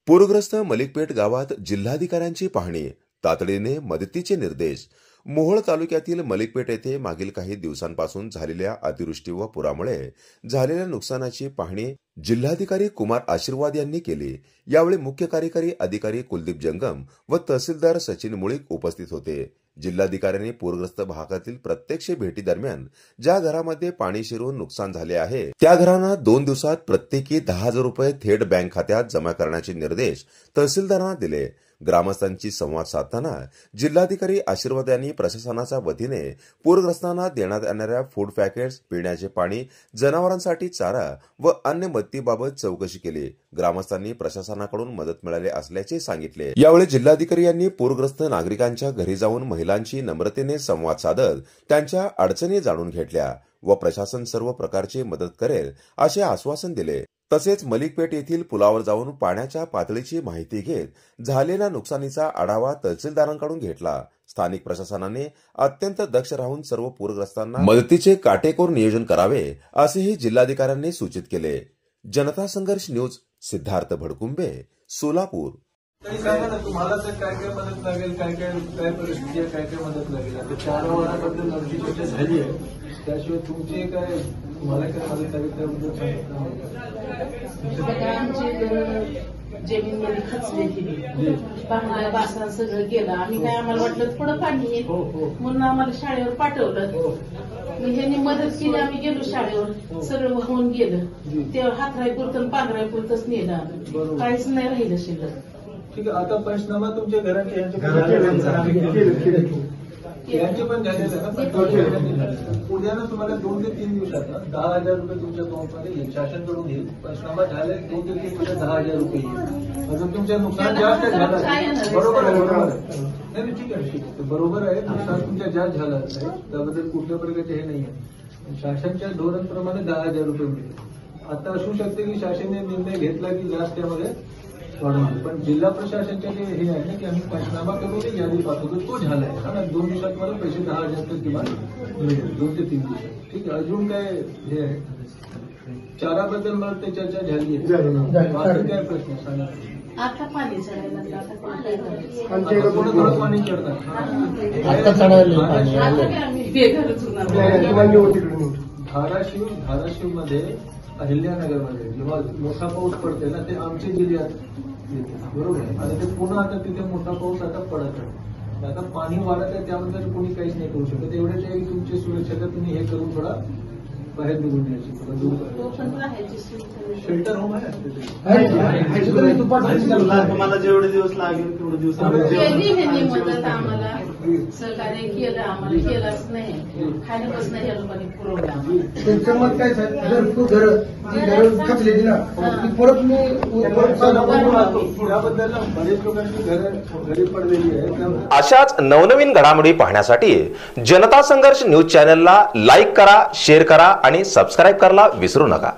पूरग्रस्त मलिकपेट गावात जिल्हाधिकाऱ्यांची पाहणी, तातडीने मदतीचे निर्देश। मोहोळ तालुक्यातील मलिकपेट येथे मागील काही दिवसांपासून झालेल्या अतिवृष्टी व पुरामुळे झालेल्या नुकसानाची पाहणी जिल्हाधिकारी कुमार आशीर्वाद यांनी केली। यावेळी मुख्य कार्यकारी अधिकारी कुलदीप जंगम व तहसीलदार सचिन मुळीक उपस्थित होते। जिल्हाधिकाऱ्यांनी पूरग्रस्त भागातील प्रत्यक्ष भेटी दरम्यान ज्या घरामध्ये पाणी शिरून नुकसान झाले आहे त्या घरांना 2 दिवसात प्रत्येकी 10,000 रुपये थेट बँक खात्यात जमा करण्याचे निर्देश तहसीलदारांना दिले। ग्रामस्थांची संवाद साधताना जिल्हाधिकारी आशीर्वाद यांनी प्रशासनाच्या वतीने पूरग्रस्तांना देण्यात येणाऱ्या फूड पॅकेट्स, पिण्याचे पाणी, जनावरांसाठी चारा व अन्य मदतीबाबत चौकशी केली। ग्रामस्थांनी प्रशासनाकडून मदत मिळाली असल्याचे सांगितले। यावेळी जिल्हाधिकारी यांनी पूरग्रस्त नागरिकांच्या घरी जाऊन महिलांशी नम्रतेने संवाद साधत त्यांच्या अडचणी जाणून घेतल्या व प्रशासन सर्व प्रकारची मदत करेल असे आश्वासन दिले। तसेच मलिकपेट येथील पुलावर जाऊन पाण्याच्या पातळीची माहिती घेत झालेल्या नुकसानीचा आढावा तहसीलदारांकडून घेतला। स्थानिक प्रशासनाने अत्यंत दक्ष राहून सर्व पूरग्रस्तांना मदतीचे काटेकोर नियोजन करावे असेही जिल्हाधिकाऱ्यांनी सूचित केले। जनता संघर्ष न्यूज, सिद्धार्थ भडकुंबे, सोलापूर। तुम्हाला तर काय काय मदत लागेल, काय परिस्थिती आहे, काय मदत लागेल। आता 4 वाराबद्दल आमची चर्चा झाली आहे। त्याशिवाय तुमची काय तुम्हाला काय मदत लागेल त्याबद्दल जमीन मध्ये खचले गेली, पाण्याला बासरा सगळं गेलं। आम्ही काय आम्हाला वाटलं थोडं पाणी येईल म्हणून आम्हाला शाळेवर पाठवलं। ह्यांनी मदत केली, आम्ही गेलो शाळेवर, सगळं होऊन गेलं। ते हातरायपुरतं पांघरायपुरतच नेलं, आम्ही काहीच नाही राहिलं शिल्लक। ठीक आहे, आता पंचनामा तुमच्या घराचे यांचे पण झालेलं आहे ना। उद्यानं तुम्हाला 2 ते 3 दिवसात 10,000 रुपये तुमच्या अकाउंटमध्ये येईल, शासनकडून येईल। पंचनामा झाले 2 ते 3 दिवसात 10,000 रुपये येईल। अजून तुमचं नुकसान जास्त झालं, बरोबर आहे, नाही ठीक आहे, बरोबर आहे। नुकसान तुमच्या जास्त झालं आहे, त्याबद्दल कुठल्या प्रकारचे हे नाही आहे। शासनच्या धोरणाप्रमाणे 10,000 रुपये मिळेल। आता असू शकते की शासनाने निर्णय घेतला की जास्त त्यामध्ये वाढवलं, पण जिल्हा प्रशासनच्या जे हे आहे ना की आम्ही पंचनामा करून ते यादी पाठवतो, तो झालाय। कारण 2 दिवसात मला पैसे 10,000 तर किमान मिळेल, 2 ते 3 दिवसात। ठीक आहे, अजून काय हे आहे चाराबद्दल मला ते चर्चा झाली आहे, बाकी काय प्रश्न सांगा। आता पाणी चढायला पाणी चढणार धाराशिव मध्ये अहिल्यानगरमध्ये जेव्हा मोठा पाऊस पडते ना ते आमच्या जिल्ह्यात येते, बरोबर आहे। आणि ते पुन्हा आता तिथे मोठा पाऊस आता पडत आहे, आता पाणी वाढत आहे, त्याबद्दल कोणी काहीच नाही करू शकत। एवढेच आहे की तुमची सुरक्षा तुम्ही हे करून थोडा बाहेर निघून द्यायची, थोडं दूर शेल्टर होम आहे। तुम्हाला जेवढे दिवस लागेल तेवढे दिवस मदत आम्हाला सहकार्य केलं, आम्हाला केलंच नाही, खाली बसणं या लोकांनी पुरवलं। त्यांचं मत काय जर तू घर खचलेली ना परत मी त्याबद्दल बरेच लोकांची घरी पडलेली आहे। अशाच नवनवीन घडामोडी पाहण्यासाठी जनता संघर्ष न्यूज चॅनलला लाईक करा, शेअर करा आणि सबस्क्राईब करायला विसरू नका।